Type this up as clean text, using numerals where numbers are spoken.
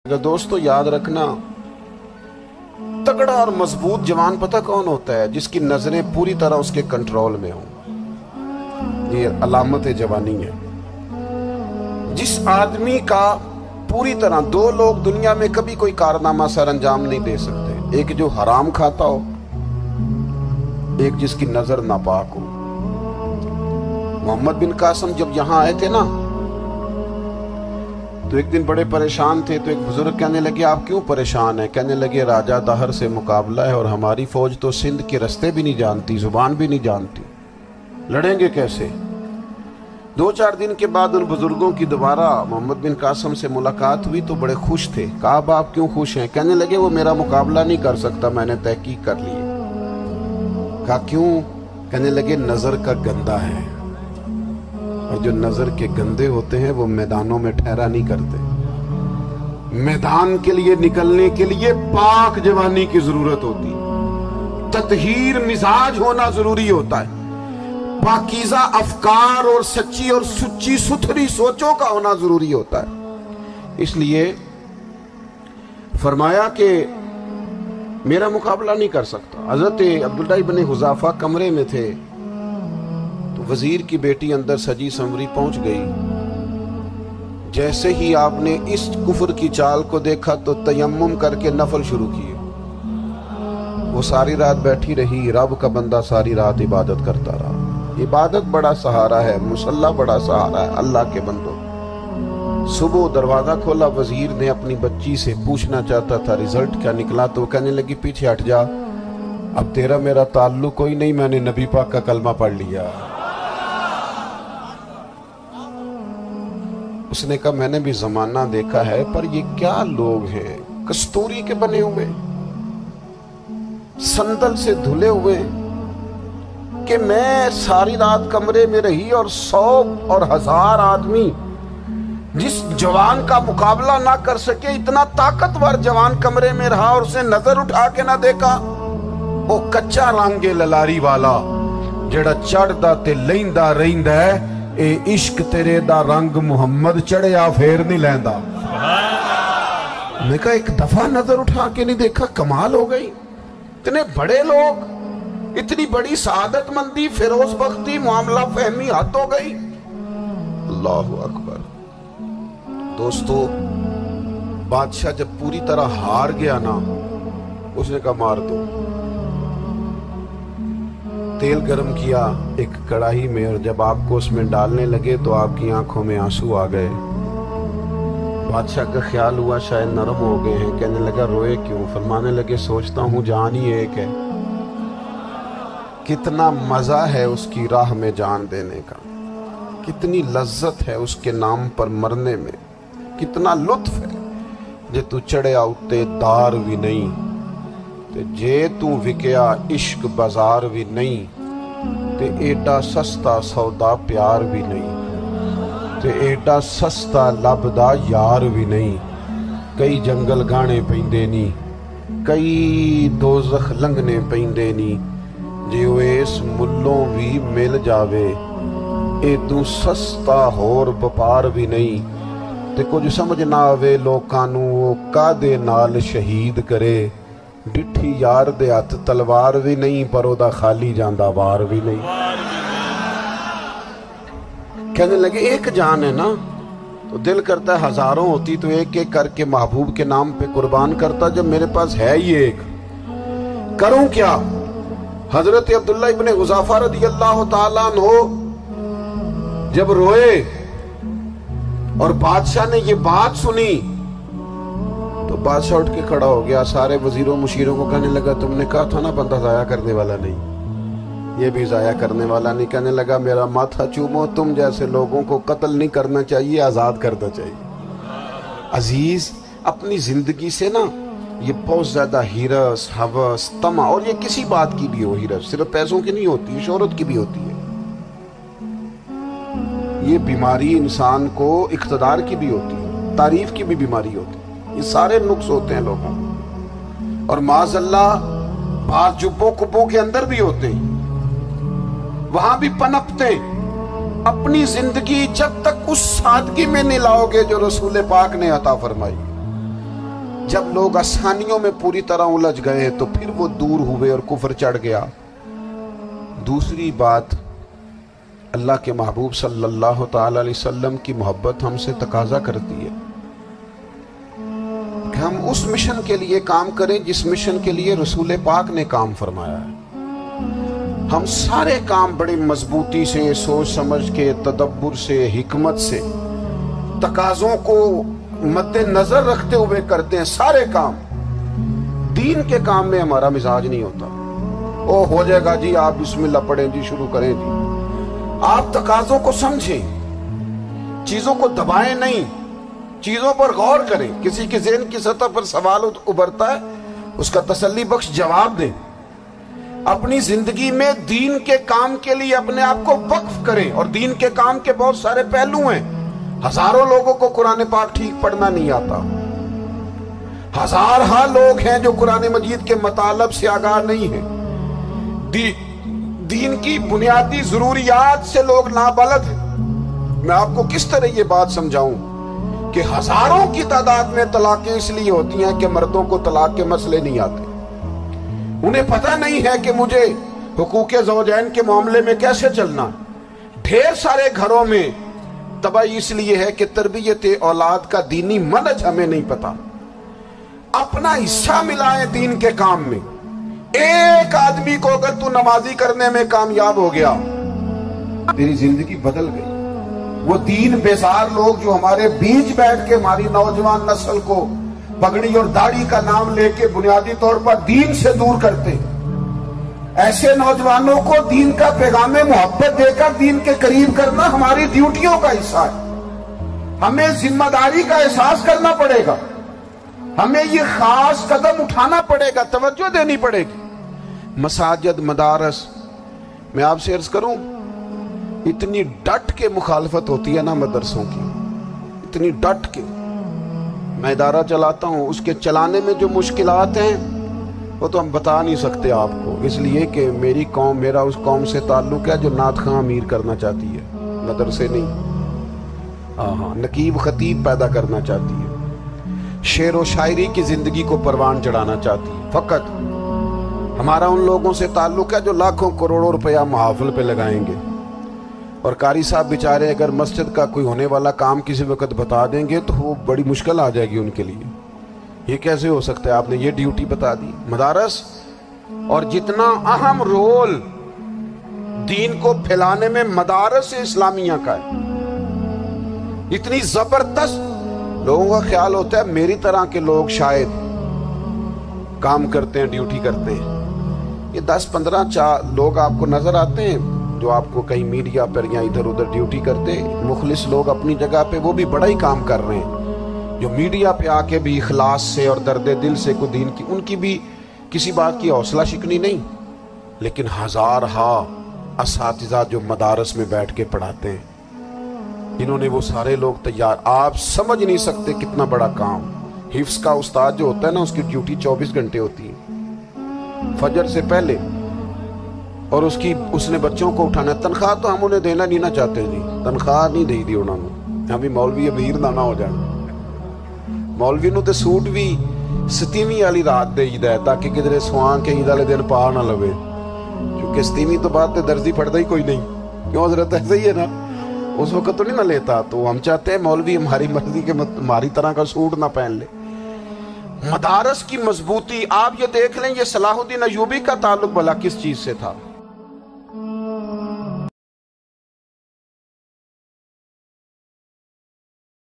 दोस्तों याद रखना, तगड़ा और मजबूत जवान पता कौन होता है? जिसकी नजरें पूरी तरह उसके कंट्रोल में हों। ये अलामत जवानी है। जिस आदमी का पूरी तरह, दो लोग दुनिया में कभी कोई कारनामा सर अंजाम नहीं दे सकते, एक जो हराम खाता हो, एक जिसकी नजर नापाक हो। मोहम्मद बिन कासिम जब यहां आए थे ना, तो एक दिन बड़े परेशान थे। तो एक बुजुर्ग कहने लगे, आप क्यों परेशान हैं? कहने लगे, राजा दहर से मुकाबला है और हमारी फौज तो सिंध के रास्ते भी नहीं जानती, जुबान भी नहीं जानती, लड़ेंगे कैसे? 2-4 दिन के बाद उन बुजुर्गों की दोबारा मोहम्मद बिन कासिम से मुलाकात हुई तो बड़े खुश थे। कहा, आप क्यों खुश हैं? कहने लगे, वो मेरा मुकाबला नहीं कर सकता, मैंने तहकीक कर ली है। कहा, क्यों? कहने लगे, नजर का गंदा है, और जो नजर के गंदे होते हैं वो मैदानों में ठहरा नहीं करते। मैदान के लिए निकलने के लिए पाक जवानी की जरूरत होती है, ततहीर मिजाज होना जरूरी होता है, पाकीज़ा अफकार और सच्ची और सुच्ची सुथरी सोचों का होना जरूरी होता है। इसलिए फरमाया कि मेरा मुकाबला नहीं कर सकता। हजरत अब्दुल्लाह इब्न हुज़ाफा कमरे में थे, तो वजीर की बेटी अंदर सजी संवरी पहुंच गई। जैसे ही आपने इस कुफर की चाल को देखा तो तयम्मुम करके नफल शुरू किए। वो सारी रात बैठी रही, रब का बंदा सारी रात इबादत करता रहा। इबादत बड़ा सहारा है, मुसल्ला बड़ा सहारा है अल्लाह के बंदों। सुबह दरवाजा खोला, वजीर ने अपनी बच्ची से पूछना चाहता था रिजल्ट क्या निकला, तो कहने लगी, पीछे हट जा, अब तेरा मेरा ताल्लुक कोई नहीं, मैंने नबी पाक का कलमा पढ़ लिया। उसने कहा, मैंने भी जमाना देखा है, पर ये क्या लोग हैं, कस्तूरी के बने हुए, संदल से धुले हुए, कि मैं सारी रात कमरे में रही और 100 और 1000 आदमी जिस जवान का मुकाबला ना कर सके, इतना ताकतवर जवान कमरे में रहा और उसने नजर उठा के ना देखा। वो कच्चा रंगे ललारी वाला जेड़ा चढ़दा ते लैंदा रहिंदा है, ए इश्क तेरे दा रंग मुहम्मद चढ़िया फेर नहीं लैंदा। मैं कहा, एक दफा नजर उठा के नहीं देखा, कमाल हो गई। इतने बड़े लोग, इतनी बड़ी सआदत मंदी, फिरोज बख्ती, मामला फहमी हद हो गई। अल्लाहु अकबर। दोस्तों, बादशाह जब पूरी तरह हार गया ना, उसने कहा, मार दो। तेल गरम किया एक कढ़ाई में, और जब आपको उसमें डालने लगे तो आपकी आंखों में आंसू आ गए। बादशाह का ख्याल हुआ शायद नरम हो गए हैं। कहने लगा, रोए क्यों? फरमाने लगे, सोचता हूं जान ही एक है, कितना मजा है उसकी राह में जान देने का, कितनी लज्जत है उसके नाम पर मरने में, कितना लुत्फ है। जे तू चढ़िया उत्ते दार भी नहीं, ते जे तू विकया इश्क बाजार भी नहीं, ते एडा सस्ता सौदा प्यार भी नहीं, ते एडा सस्ता लभदा यार भी नहीं। कई जंगल गाने पैंदे नी, कई दोज़ख लंघने पैंदे नी, जे इस मुल्लों भी मिल जावे, एदू सस्ता होर व्यापार भी नहीं। ते कुछ समझ ना आवे लोकां नू वो कादे नाल शहीद करे, डिठी यार दे हथ तलवार भी नहीं, पर ओदा खाली जांदा वार भी नहीं। कहने लगे, एक जान है ना, तो दिल करता है हजारों होती तो एक एक करके महबूब के नाम पे कुर्बान करता, जब मेरे पास है ही एक, करूं क्या? हजरत अब्दुल्लाह इब्न हुज़ाफा रज़ियल्लाहु ताला अन्हु जब रोए और बादशाह ने ये बात सुनी, तो बादशाह उठ के खड़ा हो गया, सारे वजीरों मुशीरों को कहने लगा, तुमने कहा था ना बंदा जाया करने वाला नहीं, ये भी जाया करने वाला नहीं। कहने लगा, मेरा माथा चूमो, तुम जैसे लोगों को कत्ल नहीं करना चाहिए, आजाद करना चाहिए। अजीज, अपनी जिंदगी से ना ये बहुत ज्यादा हिरस, हवस, तमा, और ये किसी बात की भी हो, हिरस सिर्फ पैसों की नहीं होती, शोहरत की भी होती है। ये बीमारी इंसान को इख्तिदार की भी होती है, तारीफ की भी बीमारी होती है। ये सारे नुक्स होते हैं लोगों को, और माज़अल्लाह बाज जुब्बों कुब्बों के अंदर भी होते हैं, वहां भी पनपते। अपनी जिंदगी जब तक उस सादगी में नहीं लाओगे जो रसूल पाक ने अता फरमाई, جب لوگ آسانیوں میں پوری طرح الجھ گئے تو پھر وہ دور ہوئے اور کفر چڑھ گیا۔ دوسری بات، اللہ کے محبوب صلی اللہ تعالی علیہ وسلم کی محبت ہم سے تقاضا کرتی ہے کہ ہم اس مشن کے لیے کام کریں جس مشن کے لیے رسول پاک نے کام فرمایا ہے۔ ہم سارے کام بڑی مضبوطی سے، سوچ سمجھ کے، تدبر سے، حکمت سے، تقاضوں کو مد نظر رکھتے ہوئے کرتے ہیں سارے کام۔ دین کے کام میں ہمارا مزاج نہیں ہوتا، او ہو جائے گا جی، آپ بسم اللہ پڑھیں جی، شروع کریں جی۔ آپ تقاضوں کو سمجھیں، چیزوں کو دبائیں نہیں، چیزوں پر غور کریں۔ کسی کے ذہن کی سطح پر سوال ابھرتا ہے، اس کا تسلی بخش جواب دیں۔ اپنی زندگی میں دین کے کام کے لیے اپنے آپ کو وقف کریں، اور دین کے کام کے بہت سارے پہلو ہیں۔ ہزاروں لوگوں کو قرآن پاک ٹھیک پڑھنا نہیں آتا، ہزارہا لوگ ہیں جو قرآن مجید کے مطالب سے آگاہ نہیں ہیں، دین کی بنیادی ضروریات سے لوگ نابلد ہیں۔ میں آپ کو کس طرح یہ بات سمجھاؤں کہ ہزاروں کی تعداد میں طلاقیں اس لیے ہوتی ہیں کہ مردوں کو طلاق کے مسئلے نہیں آتے، انہیں پتہ نہیں ہے کہ مجھے حقوق زوجین کے معاملے میں کیسے چلنا۔ ڈھیر سارے گھروں میں تباہی اس لیے ہے کہ تربیت اولاد کا دینی منہج ہمیں نہیں پتا۔ اپنا حصہ ملائیں دین کے کام میں۔ ایک آدمی کو اگر تو نمازی کرنے میں کامیاب ہو گیا، تیری زندگی بدل گئی۔ وہ دین بیزار لوگ جو ہمارے بیچ بیٹھ کے ہماری نوجوان نسل کو پگڑی اور داڑھی کا نام لے کے بنیادی طور پر دین سے دور کرتے ہیں، ایسے نوجوانوں کو دین کا پیغام محبت دے کر دین کے قریب کرنا ہماری ڈیوٹیوں کا حصہ ہے۔ ہمیں ذمہ داری کا احساس کرنا پڑے گا، ہمیں یہ خاص قدم اٹھانا پڑے گا، توجہ دینی پڑے گی۔ مساجد، مدارس، میں آپ سے عرض کروں، اتنی ڈٹ کے مخالفت ہوتی ہے نا مدرسوں کی، اتنی ڈٹ کے۔ میں ادارہ چلاتا ہوں، اس کے چلانے میں جو مشکلات ہیں وہ تو ہم بتا نہیں سکتے آپ کو، اس لیے کہ میری قوم، میرا اس قوم سے تعلق ہے جو نعت خواں امیر کرنا چاہتی ہے، مدرسے نہیں، نقیب خطیب پیدا کرنا چاہتی ہے، شعر و شاعری کی زندگی کو پروان چڑھانا چاہتی ہے۔ فقط ہمارا ان لوگوں سے تعلق ہے جو لاکھوں کروڑوں روپیہ محافل پہ لگائیں گے، اور قاری صاحب بیچارے اگر مسجد کا کوئی ہونے والا کام کسی وقت بتا دیں گے تو وہ بڑی مشکل آ جائے گی ان کے لیے۔ یہ کیسے ہو سکتا ہے، آپ نے یہ ڈیوٹی بتا دی۔ مدارس اور جتنا اہم رول دین کو پھیلانے میں مدارس اسلامیہ کا ہے، اتنی زبردست، لوگوں کا خیال ہوتا ہے میری طرح کے لوگ شاید کام کرتے ہیں، ڈیوٹی کرتے ہیں۔ یہ 10-15 لوگ آپ کو نظر آتے ہیں جو آپ کو کہیں میڈیا پر یا ادھر ادھر ڈیوٹی کرتے، مخلص لوگ اپنی جگہ پہ وہ بھی بڑا ہی کام کر رہے ہیں، جو میڈیا پہ آ کے بھی اخلاص سے اور درد دل سے کو دین کی، ان کی بھی کسی بات کی حوصلہ شکنی نہیں۔ لیکن ہزارہا اساتذہ جو مدارس میں بیٹھ کے پڑھاتے ہیں، انہوں نے وہ سارے لوگ تیار، آپ سمجھ نہیں سکتے کتنا بڑا کام۔ حفظ کا استاد جو ہوتا ہے نا، اس کی ڈیوٹی 24 گھنٹے ہوتی ہے، فجر سے پہلے، اور اس نے بچوں کو اٹھانا ہے۔ تنخواہ تو ہم انہیں دینا نہیں نہ چاہتے جی، تنخواہ نہیں دی انہوں نے، ہمیں مولوی امیر نہ ہو جانا۔ مولوی نو تے سوٹ بھی 27ویں والی رات دے ہے تاکہ کدھر سوان کے عید والے دن پا نہ لوے، کیونکہ 27ویں تو بعد تے درزی پڑتا ہی کوئی نہیں، کیوں حضرت ایسے ہی ہے نا، اس وقت تو نہیں نہ لیتا۔ تو ہم چاہتے ہیں مولوی ہماری مرضی کے ہماری طرح کا سوٹ نہ پہن لے۔ مدارس کی مضبوطی آپ یہ دیکھ لیں، یہ صلاح الدین ایوبی کا تعلق بھلا کس چیز سے تھا؟